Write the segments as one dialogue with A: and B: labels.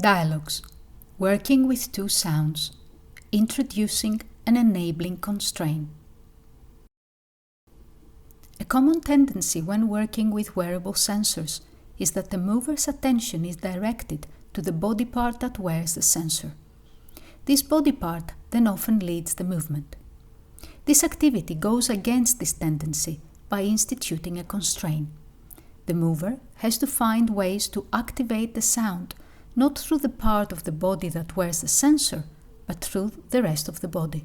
A: Dialogues. Working with two sounds. Introducing and enabling constraint. A common tendency when working with wearable sensors is that the mover's attention is directed to the body part that wears the sensor. This body part then often leads the movement. This activity goes against this tendency by instituting a constraint. The mover has to find ways to activate the sound not through the part of the body that wears the sensor, but through the rest of the body.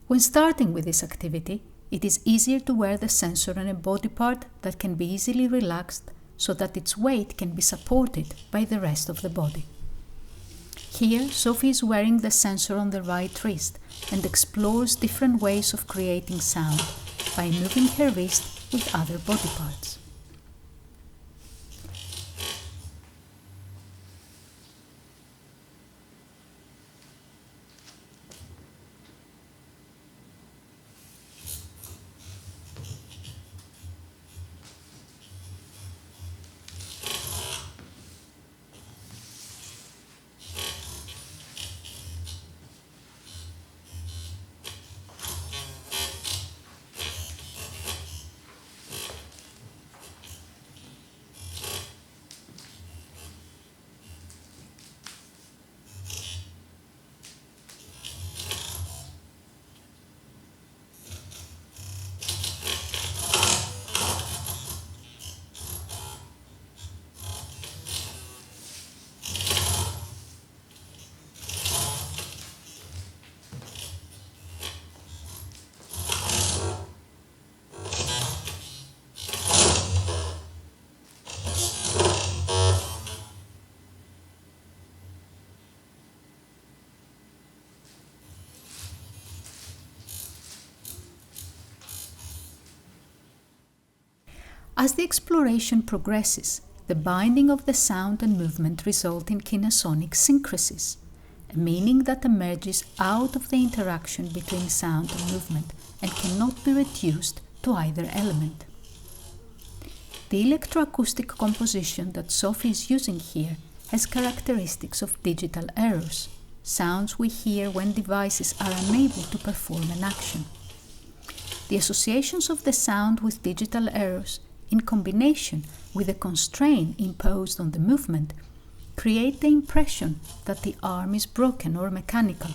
A: When starting with this activity, it is easier to wear the sensor on a body part that can be easily relaxed so that its weight can be supported by the rest of the body. Here, Sophie is wearing the sensor on the right wrist and explores different ways of creating sound by moving her wrist with other body parts. As the exploration progresses, the binding of the sound and movement result in kinesonic syncresis, a meaning that emerges out of the interaction between sound and movement and cannot be reduced to either element. The electroacoustic composition that Sophie is using here has characteristics of digital errors, sounds we hear when devices are unable to perform an action. The associations of the sound with digital errors in combination with the constraint imposed on the movement, create the impression that the arm is broken or mechanical,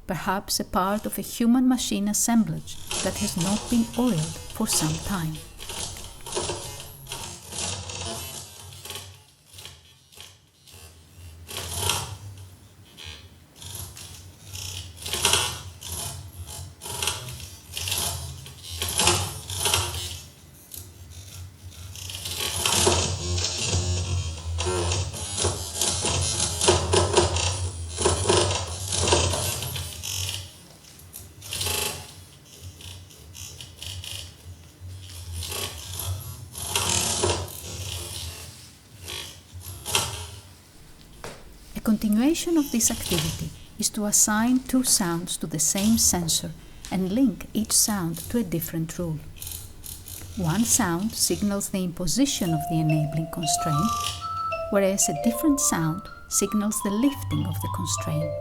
A: perhaps a part of a human-machine assemblage that has not been oiled for some time. A continuation of this activity is to assign two sounds to the same sensor and link each sound to a different rule. One sound signals the imposition of the enabling constraint, whereas a different sound signals the lifting of the constraint.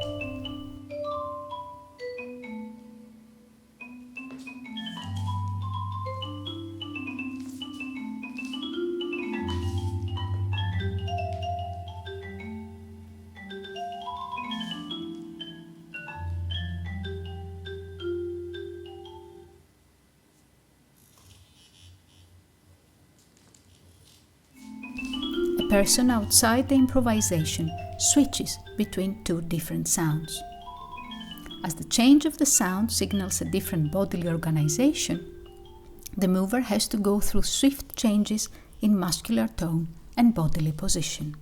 A: A person outside the improvisation switches between two different sounds. As the change of the sound signals a different bodily organization, the mover has to go through swift changes in muscular tone and bodily position.